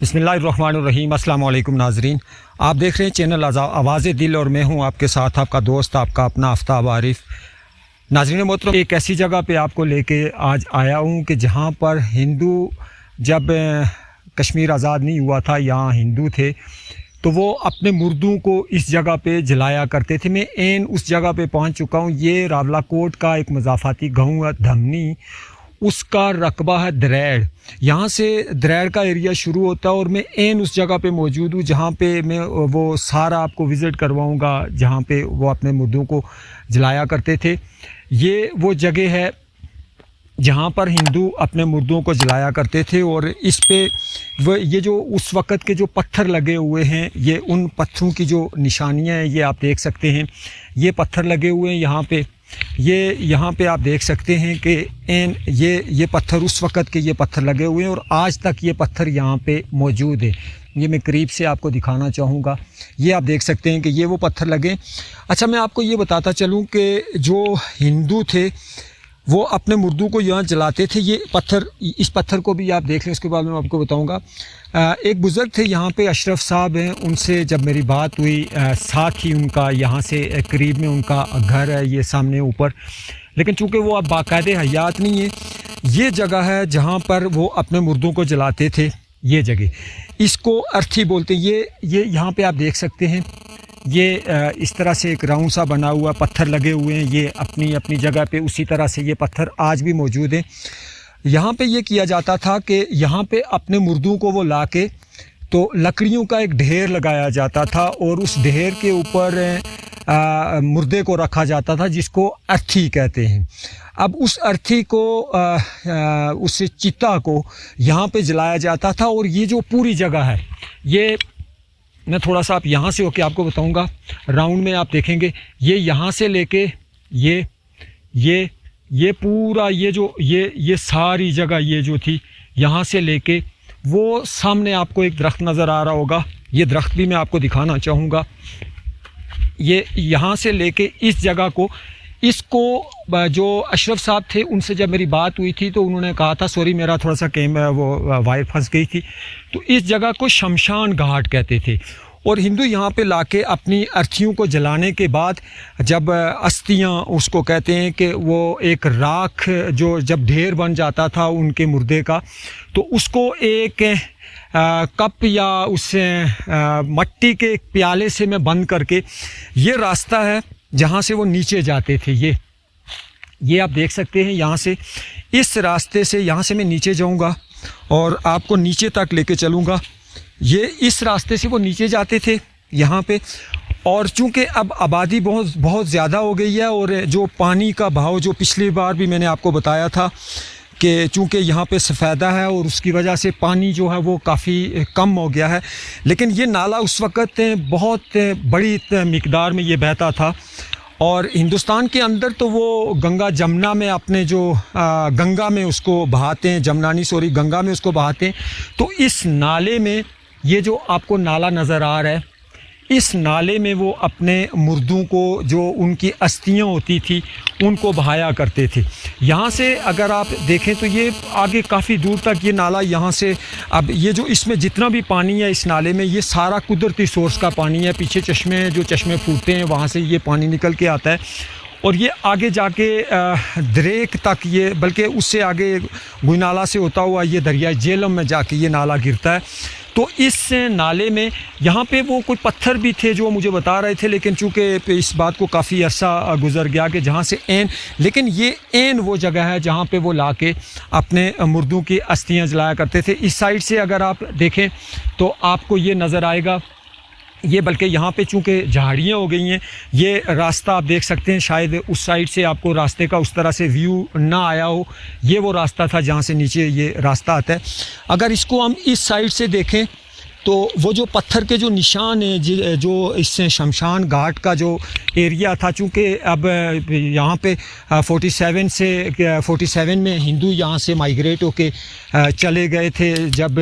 बिस्मिल्लाहिर्रहमानिर्रहीम। अस्सलाम वालेकुम नाजरीन, आप देख रहे हैं चैनल आवाज़ दिल और मैं हूं आपके साथ आपका दोस्त आपका अपना आफ्ताब आरिफ। नाजरीन मोहतरम, एक ऐसी जगह पे आपको लेके आज आया हूं कि जहां पर हिंदू जब कश्मीर आज़ाद नहीं हुआ था, यहाँ हिंदू थे तो वो अपने मुर्दों को इस जगह पे जलाया करते थे। मैं एन उस जगह पे पहुंच चुका हूं। ये रावलाकोट का एक मज़ाफ़ाती गाँव है धमनी, उसका रकबा है दरैड़। यहाँ से दरैड़ का एरिया शुरू होता है और मैं एन उस जगह पे मौजूद हूँ जहाँ पे मैं वो सारा आपको विज़िट करवाऊँगा जहाँ पे वो अपने मुर्दों को जलाया करते थे। ये वो जगह है जहाँ पर हिंदू अपने मुर्दों को जलाया करते थे और इस पे वो ये जो उस वक़्त के जो पत्थर लगे हुए हैं, ये उन पत्थरों की जो निशानियाँ हैं, ये आप देख सकते हैं। ये पत्थर लगे हुए हैं यहाँ पे, ये यहाँ पे आप देख सकते हैं कि ये पत्थर उस वक़्त के ये पत्थर लगे हुए हैं और आज तक ये पत्थर यहाँ पे मौजूद है। ये मैं करीब से आपको दिखाना चाहूँगा। ये आप देख सकते हैं कि ये वो पत्थर लगे। अच्छा, मैं आपको ये बताता चलूँ कि जो हिंदू थे वो अपने मुर्दों को यहाँ जलाते थे। ये पत्थर, इस पत्थर को भी आप देख लें, उसके बाद मैं आपको बताऊँगा। एक बुज़ुर्ग थे यहाँ पे, अशरफ साहब हैं, उनसे जब मेरी बात हुई, साथ ही उनका यहाँ से करीब में उनका घर है, ये सामने ऊपर, लेकिन चूँकि वो अब बाकायदे हयात नहीं है। ये जगह है जहाँ पर वो अपने मुर्दों को जलाते थे। ये जगह, इसको अर्थी बोलते हैं। ये यहाँ पे आप देख सकते हैं, ये इस तरह से एक राउंड सा बना हुआ, पत्थर लगे हुए हैं। ये अपनी अपनी जगह पे उसी तरह से ये पत्थर आज भी मौजूद हैं। यहाँ पे ये किया जाता था कि यहाँ पे अपने मुर्दों को वो ला के तो लकड़ियों का एक ढेर लगाया जाता था और उस ढेर के ऊपर मुर्दे को रखा जाता था, जिसको अर्थी कहते हैं। अब उस अर्थी को उस चिता को यहाँ पे जलाया जाता था और ये जो पूरी जगह है, ये मैं थोड़ा सा आप यहाँ से होके आपको बताऊँगा। राउंड में आप देखेंगे, ये यहाँ से लेके ये पूरा ये सारी जगह ये जो थी, यहाँ से लेके वो सामने आपको एक दरख्त नज़र आ रहा होगा। ये दरख्त भी मैं आपको दिखाना चाहूँगा। ये यहाँ से लेके इस जगह को, इसको जो अशरफ साहब थे उनसे जब मेरी बात हुई थी तो उन्होंने कहा था, सॉरी मेरा थोड़ा सा वो वायर फंस गई थी, तो इस जगह को शमशान घाट कहते थे। और हिंदू यहाँ पे लाके अपनी अर्थियों को जलाने के बाद जब अस्थियाँ, उसको कहते हैं कि वो एक राख जो जब ढेर बन जाता था उनके मुर्दे का, तो उसको एक कप या उस मट्टी के प्याले से मैं बंद करके, ये रास्ता है जहाँ से वो नीचे जाते थे। ये आप देख सकते हैं, यहाँ से इस रास्ते से यहाँ से मैं नीचे जाऊँगा और आपको नीचे तक लेके चलूँगा। ये इस रास्ते से वो नीचे जाते थे यहाँ पे। और चूँकि अब आबादी बहुत ज़्यादा हो गई है और जो पानी का बहाव, जो पिछली बार भी मैंने आपको बताया था कि चूँकि यहाँ पे सफ़ेदा है और उसकी वजह से पानी जो है वो काफ़ी कम हो गया है, लेकिन ये नाला उस वक़्त बहुत बड़ी मिक़दार में ये बहता था। और हिंदुस्तान के अंदर तो वो गंगा जमुना में अपने जो गंगा में उसको बहाते हैं, जमुना नहीं सॉरी गंगा में उसको बहाते हैं। तो इस नाले में, ये जो आपको नाला नज़र आ रहा है, इस नाले में वो अपने मुर्दों को, जो उनकी अस्थियाँ होती थी, उनको बहाया करते थे। यहाँ से अगर आप देखें तो ये आगे काफ़ी दूर तक ये नाला, यहाँ से अब ये जो इसमें जितना भी पानी है इस नाले में, ये सारा कुदरती सोर्स का पानी है। पीछे चश्मे, जो चश्मे फूटते हैं वहाँ से ये पानी निकल के आता है और ये आगे जाके दरेक तक, ये बल्कि उससे आगे गुनाला से होता हुआ ये दरिया झेलम में जाके ये नाला गिरता है। तो इस नाले में यहाँ पे वो कोई पत्थर भी थे जो मुझे बता रहे थे, लेकिन चूँकि इस बात को काफ़ी अरसा गुजर गया कि जहाँ से लेकिन ये वो जगह है जहाँ पे वो लाके अपने मुर्दों की अस्थियाँ जलाया करते थे। इस साइड से अगर आप देखें तो आपको ये नज़र आएगा, ये बल्कि यहाँ पे चूँकि झाड़ियाँ हो गई हैं, ये रास्ता आप देख सकते हैं, शायद उस साइड से आपको रास्ते का उस तरह से व्यू ना आया हो। ये वो रास्ता था जहाँ से नीचे ये रास्ता आता है। अगर इसको हम इस साइड से देखें तो वो जो पत्थर के जो निशान हैं जो इससे शमशान घाट का जो एरिया था, चूँकि अब यहाँ पे 47 में हिंदू यहाँ से माइग्रेट होके चले गए थे जब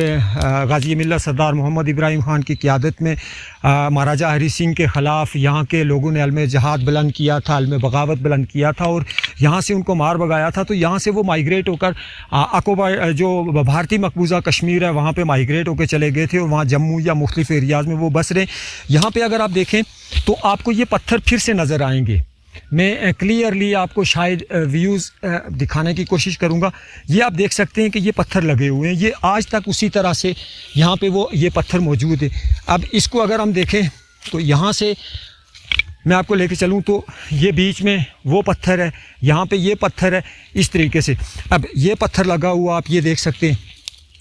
गाजी मिल्लत सरदार मोहम्मद इब्राहिम ख़ान की क़ियादत में महाराजा हरी सिंह के ख़िलाफ़ यहाँ के लोगों ने अलम जहाद बुलंद किया था, अलम बगावत बुलंद किया था और यहाँ से उनको मार भगाया था। तो यहाँ से वो माइग्रेट होकर अकोबा जो भारतीय मकबूजा कश्मीर है वहाँ पे माइग्रेट होकर चले गए थे और वहाँ जम्मू या मुख्तलिफ़ एरियाज़ में वो बस रहे। यहाँ पे अगर आप देखें तो आपको ये पत्थर फिर से नज़र आएंगे। मैं क्लियरली आपको शायद व्यूज़ दिखाने की कोशिश करूँगा। ये आप देख सकते हैं कि ये पत्थर लगे हुए हैं, ये आज तक उसी तरह से यहाँ पे वो ये पत्थर मौजूद है। अब इसको अगर हम देखें तो यहाँ से मैं आपको लेके चलूँ तो ये बीच में वो पत्थर है, यहाँ पे ये पत्थर है, इस तरीके से। अब ये पत्थर लगा हुआ आप ये देख सकते हैं,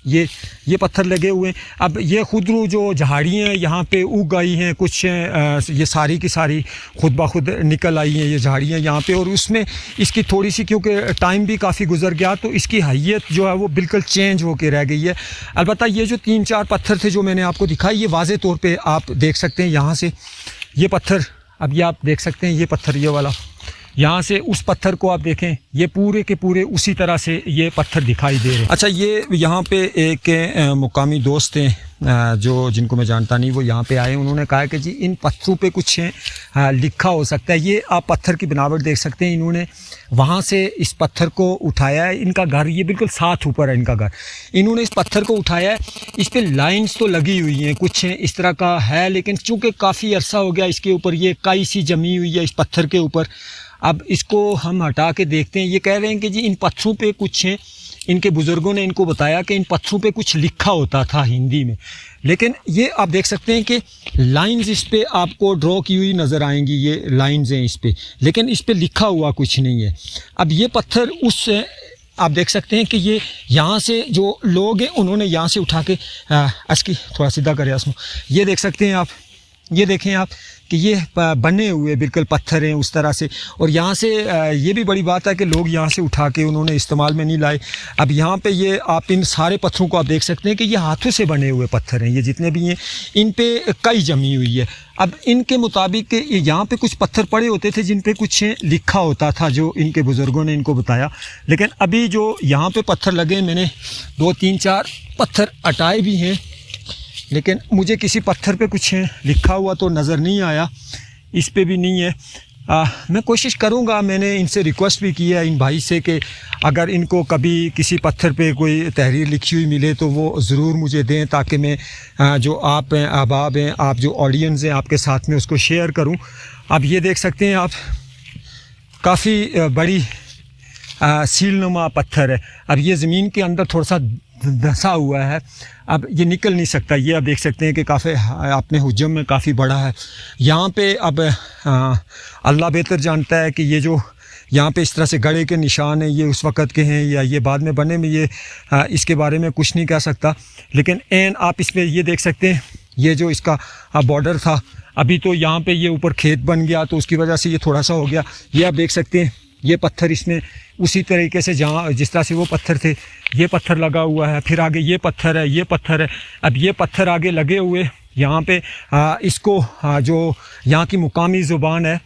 ये पत्थर लगे हुए हैं। अब ये खुदरू जो झाड़ियाँ यहाँ पे उग आई हैं, कुछ ये सारी की सारी खुद ब खुद निकल आई हैं ये झाड़ियाँ यहाँ पे, और उसमें इसकी थोड़ी सी क्योंकि टाइम भी काफ़ी गुजर गया तो इसकी हैयत जो है वो बिल्कुल चेंज होके रह गई है। अलबत्ता ये जो 3-4 पत्थर थे जो मैंने आपको दिखाई, ये वाज़े तौर पर आप देख सकते हैं यहाँ से ये पत्थर, अब ये आप देख सकते हैं ये पत्थर, ये वाला यहाँ से उस पत्थर को आप देखें, ये पूरे के पूरे उसी तरह से ये पत्थर दिखाई दे रहे हैं। अच्छा, ये यहाँ पे एक मुकामी दोस्त हैं जो जिनको मैं जानता नहीं, वो यहाँ पे आए, उन्होंने कहा कि जी इन पत्थरों पे कुछ लिखा हो सकता है। ये आप पत्थर की बनावट देख सकते हैं, इन्होंने वहाँ से इस पत्थर को उठाया है। इनका घर ये बिल्कुल साथ ऊपर है इनका घर, इन्होंने इस पत्थर को उठाया है। इस पर लाइन्स तो लगी हुई हैं, कुछ इस तरह का है, लेकिन चूँकि काफ़ी अरसा हो गया इसके ऊपर ये काई सी जमी हुई है इस पत्थर के ऊपर। अब इसको हम हटा के देखते हैं। ये कह रहे हैं कि जी इन पत्थरों पे कुछ हैं, इनके बुज़ुर्गों ने इनको बताया कि इन पत्थरों पे कुछ लिखा होता था हिंदी में, लेकिन ये आप देख सकते हैं कि लाइंस इस पे आपको ड्रॉ की हुई नज़र आएंगी, ये लाइंस हैं इस पे, लेकिन इस पे लिखा हुआ कुछ नहीं है। अब ये पत्थर उस आप देख सकते हैं कि ये यहाँ से जो लोग हैं उन्होंने यहाँ से उठा के इसकी थोड़ा सीधा करें इसमें, ये देख सकते हैं आप, ये देखें आप कि ये बने हुए बिल्कुल पत्थर हैं उस तरह से। और यहाँ से ये भी बड़ी बात है कि लोग यहाँ से उठा के उन्होंने इस्तेमाल में नहीं लाए। अब यहाँ पे ये आप इन सारे पत्थरों को आप देख सकते हैं कि ये हाथों से बने हुए पत्थर हैं, ये जितने भी हैं इन पे कई जमी हुई है। अब इनके मुताबिक यहाँ पे कुछ पत्थर पड़े होते थे जिन पे कुछ लिखा होता था, जो इनके बुज़ुर्गों ने इनको बताया। लेकिन अभी जो यहाँ पे पत्थर लगे, मैंने 2-3-4 पत्थर हटाए भी हैं, लेकिन मुझे किसी पत्थर पे कुछ लिखा हुआ तो नज़र नहीं आया, इस पे भी नहीं है। मैं कोशिश करूँगा, मैंने इनसे रिक्वेस्ट भी की है इन भाई से कि अगर इनको कभी किसी पत्थर पे कोई तहरीर लिखी हुई मिले तो वो ज़रूर मुझे दें, ताकि मैं जो आप हैं, अहबाब हैं, आप जो ऑडियंस हैं, आपके साथ में उसको शेयर करूँ। अब ये देख सकते हैं आप, काफ़ी बड़ी सीलनुमा पत्थर है। अब ये ज़मीन के अंदर थोड़ा सा धंसा हुआ है, अब ये निकल नहीं सकता। ये आप देख सकते हैं कि काफ़ी अपने हुज्जम में काफ़ी बड़ा है। यहाँ पे अब अल्लाह बेहतर जानता है कि ये जो यहाँ पे इस तरह से गड़े के निशान हैं ये उस वक़्त के हैं या ये बाद में बने में, ये इसके बारे में कुछ नहीं कह सकता। लेकिन एन आप इसमें ये देख सकते हैं, ये जो इसका बॉर्डर था, अभी तो यहाँ पे ये ऊपर खेत बन गया तो उसकी वजह से ये थोड़ा सा हो गया। ये आप देख सकते हैं, ये पत्थर इसमें उसी तरीके से जहाँ जिस तरह से वो पत्थर थे, ये पत्थर लगा हुआ है। फिर आगे ये पत्थर है, ये पत्थर है। अब ये पत्थर आगे लगे हुए यहाँ पे इसको जो यहाँ की मुकामी ज़ुबान है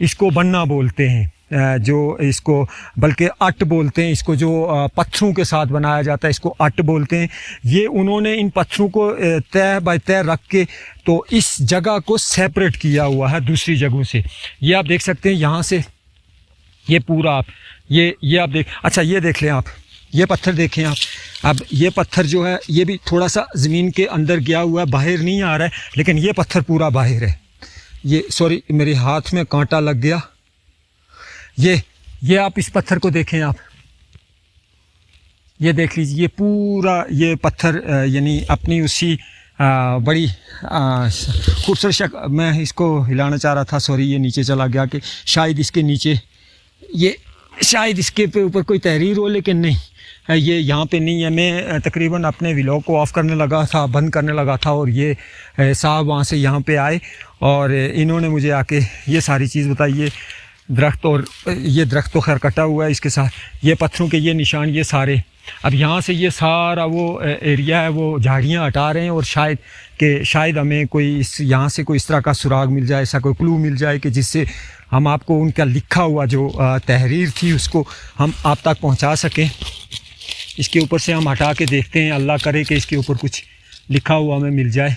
इसको बन्ना बोलते हैं, जो इसको बल्कि अट बोलते हैं, इसको जो पत्थरों के साथ बनाया जाता है इसको अट बोलते हैं। ये उन्होंने इन पत्थरों को तय बाय तय रख के तो इस जगह को सेपरेट किया हुआ है दूसरी जगहों से। ये आप देख सकते हैं यहाँ से, ये पूरा आप ये आप देख, अच्छा ये देख लें आप, ये पत्थर देखें आप। अब ये पत्थर जो है ये भी थोड़ा सा ज़मीन के अंदर गया हुआ है, बाहर नहीं आ रहा है, लेकिन ये पत्थर पूरा बाहर है। ये सॉरी मेरे हाथ में कांटा लग गया। ये आप इस पत्थर को देखें आप, ये देख लीजिए, ये पूरा ये पत्थर यानी अपनी उसी बड़ी खूबसूरत शक्ल, मैं इसको हिलाना चाह रहा था, सॉरी ये नीचे चला गया कि शायद इसके नीचे ये शायद इसके पे ऊपर कोई तहरीर हो, लेकिन नहीं, ये यहाँ पे नहीं है। मैं तकरीबन अपने व्लॉग को ऑफ़ करने लगा था, बंद करने लगा था, और ये साहब वहाँ से यहाँ पे आए और इन्होंने मुझे आके ये सारी चीज़ बताई। दरख्त, और ये दरख्त तो खैर कटा हुआ है, इसके साथ ये पत्थरों के ये निशान, ये सारे। अब यहाँ से ये सारा वो एरिया है वो झाड़ियाँ हटा रहे हैं, और शायद हमें कोई यहाँ से कोई इस तरह का सुराग मिल जाए, ऐसा कोई क्लू मिल जाए कि जिससे हम आपको उनका लिखा हुआ जो तहरीर थी उसको हम आप तक पहुँचा सकें। इसके ऊपर से हम हटा के देखते हैं, अल्लाह करे कि इसके ऊपर कुछ लिखा हुआ हमें मिल जाए।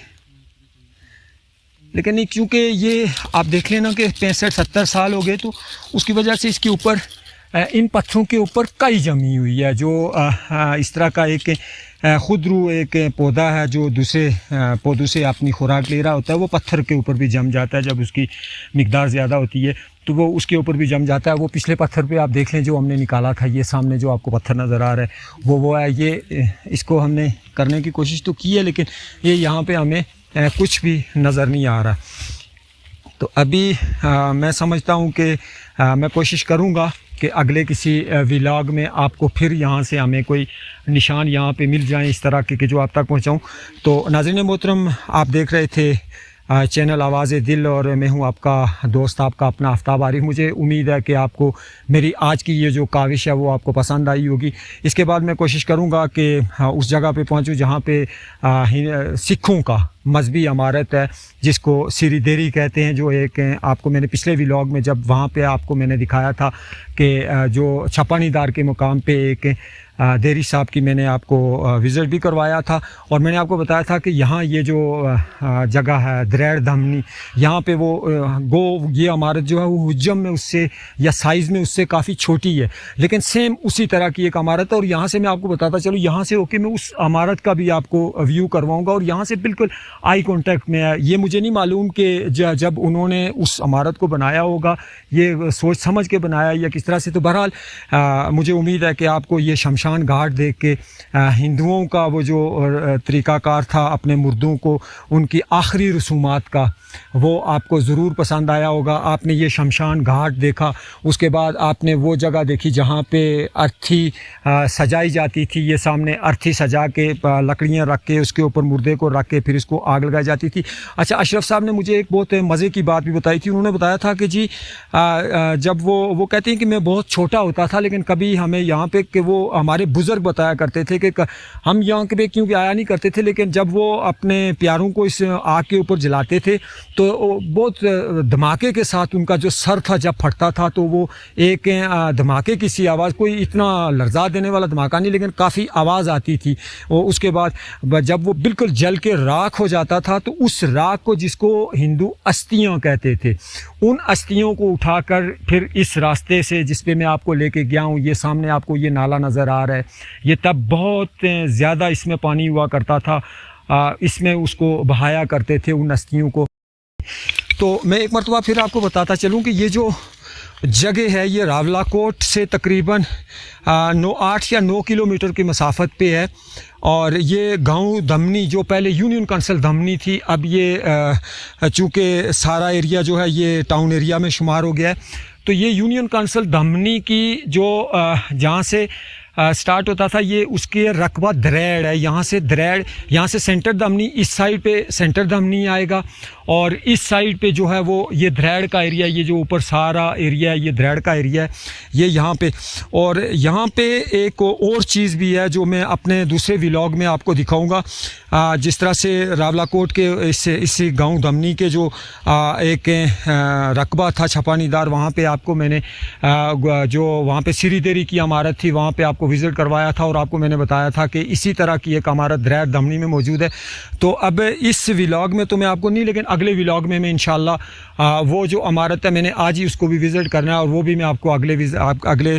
लेकिन नहीं, क्योंकि ये आप देख लेना कि 65-70 साल हो गए, तो उसकी वजह से इसके ऊपर इन पत्थरों के ऊपर कई जमी हुई है। जो इस तरह का एक खुदरू एक पौधा है जो दूसरे पौधों से अपनी खुराक ले रहा होता है, वो पत्थर के ऊपर भी जम जाता है। जब उसकी मिकदार ज़्यादा होती है तो वो उसके ऊपर भी जम जाता है। वो पिछले पत्थर पे आप देख लें जो हमने निकाला था, ये सामने जो आपको पत्थर नज़र आ रहा है वो है। ये इसको हमने करने की कोशिश तो की है, लेकिन ये यहाँ पे हमें कुछ भी नज़र नहीं आ रहा। तो अभी मैं समझता हूँ कि मैं कोशिश करूँगा कि अगले किसी व्लॉग में आपको फिर यहाँ से हमें कोई निशान यहाँ पे मिल जाएं इस तरह के कि जो आप तक पहुँचाऊँ। तो नाज़रीन मोहतरम, आप देख रहे थे चैनल आवाज़ दिल, और मैं हूँ आपका दोस्त, आपका अपना आफ्ताब आरिफ। मुझे उम्मीद है कि आपको मेरी आज की ये जो काविश है वो आपको पसंद आई होगी। इसके बाद मैं कोशिश करूँगा कि उस जगह पे पहुँचूँ जहाँ पे सिखों का मजहबी इमारत है, जिसको सीरी देरी कहते हैं। जो एक आपको मैंने पिछले व्लॉग में जब वहाँ पे आपको मैंने दिखाया था कि जो छपानीदार के मुकाम पे एक देरी साहब की मैंने आपको विज़िट भी करवाया था, और मैंने आपको बताया था कि यहाँ ये जो जगह है दरेड़ धमनी, यहाँ पे वो ये इमारत जो है वो हुज्जम में उससे या साइज़ में उससे काफ़ी छोटी है, लेकिन सेम उसी तरह की एक इमारत है। और यहाँ से मैं आपको बताता चलूँ, यहाँ से होके मैं उस इमारत का भी आपको व्यू करवाऊँगा, और यहाँ से बिल्कुल आई कॉन्टैक्ट में है। ये मुझे नहीं मालूम कि जब उन्होंने उस इमारत को बनाया होगा ये सोच समझ के बनाया या किस तरह से। तो बहरहाल मुझे उम्मीद है कि आपको ये शमशान घाट देख के हिंदुओं का वो जो तरीक़ाकार था अपने मुर्दों को उनकी आखिरी रसूमात का, वो आपको ज़रूर पसंद आया होगा। आपने ये शमशान घाट देखा, उसके बाद आपने वो जगह देखी जहाँ पे अर्थी सजाई जाती थी। ये सामने अर्थी सजा के लकड़ियाँ रख के उसके ऊपर मुर्दे को रख के फिर इसको आग लगाई जाती थी। अच्छा, अशरफ साहब ने मुझे एक बहुत मज़े की बात भी बताई थी। उन्होंने बताया था कि जी जब वो कहते हैं कि मैं बहुत छोटा होता था, लेकिन कभी हमें यहाँ पे कि वो हमारे बुज़ुर्ग बताया करते थे कि हम यहाँ पे क्योंकि आया नहीं करते थे, लेकिन जब वो अपने प्यारों को इस आग के ऊपर जलाते थे तो बहुत धमाके के साथ उनका जो सर था जब फटता था, तो वो एक धमाके की सी आवाज़, कोई इतना लर्जा देने वाला धमाका नहीं, लेकिन काफ़ी आवाज़ आती थी। और उसके बाद जब वो बिल्कुल जल के राख हो जाता था, तो उस राख को, जिसको हिंदू अस्थियाँ कहते थे, उन अस्थियों को उठाकर फिर इस रास्ते से जिस पे मैं आपको लेके गया हूँ, ये सामने आपको ये नाला नज़र आ रहा है, ये तब बहुत ज़्यादा इसमें पानी हुआ करता था, इसमें उसको बहाया करते थे उन अस्थियों को। तो मैं एक मरतबा फिर आपको बताता चलूँ कि ये जो जगह है ये रावलाकोट से तकरीबन 8 या 9 किलोमीटर की मसाफत पे है। और ये गांव धमनी जो पहले यूनियन काउंसिल धमनी थी, अब ये चूँकि सारा एरिया जो है ये टाउन एरिया में शुमार हो गया है, तो ये यूनियन काउंसिल धमनी की जो जहाँ से स्टार्ट होता था, ये उसके रकबा दरेड़ है। यहाँ से दरेड़, यहाँ से सेंटर धमनी, इस साइड पे सेंटर धमनी आएगा, और इस साइड पे जो है वो ये दरेड़ का एरिया, ये जो ऊपर सारा एरिया है ये दरेड़ का एरिया है, ये यहाँ पे। और यहाँ पे एक और चीज़ भी है जो मैं अपने दूसरे व्लॉग में आपको दिखाऊंगा। जिस तरह से रावलाकोट के इस गांव धमनी के जो एक रकबा था छपानीदार, वहाँ पे आपको मैंने जो वहाँ पे सीरी देरी की इमारत थी वहाँ पे आपको विज़िट करवाया था, और आपको मैंने बताया था कि इसी तरह की एक इमारत दरेड़ धमनी में मौजूद है। तो अब इस व्लॉग में तो मैं आपको नहीं, लेकिन अगले व्लॉग में मैं इंशाल्लाह वो जो इमारत है मैंने आज ही उसको भी विज़िट करना है, और वो भी मैं आपको अगले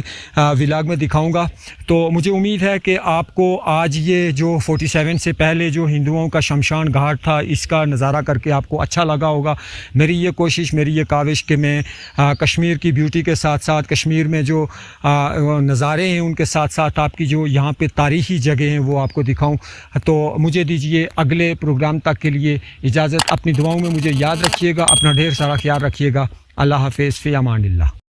व्लॉग में दिखाऊंगा। तो मुझे उम्मीद है कि आपको आज ये जो 47 से पहले जो हिंदुओं का शमशान घाट था, इसका नज़ारा करके आपको अच्छा लगा होगा। मेरी ये कोशिश, मेरी ये काविश कि मैं कश्मीर की ब्यूटी के साथ साथ कश्मीर में जो नज़ारे हैं उनके साथ साथ आपकी जो यहाँ पे तारीख़ी जगह हैं वो आपको दिखाऊं। तो मुझे दीजिए अगले प्रोग्राम तक के लिए इजाज़त। अपनी दुआओं में मुझे याद रखिएगा, अपना ढेर सारा ख्याल रखिएगा। अल्लाह हाफ़िज़, फ़ी अमानिल्लाह।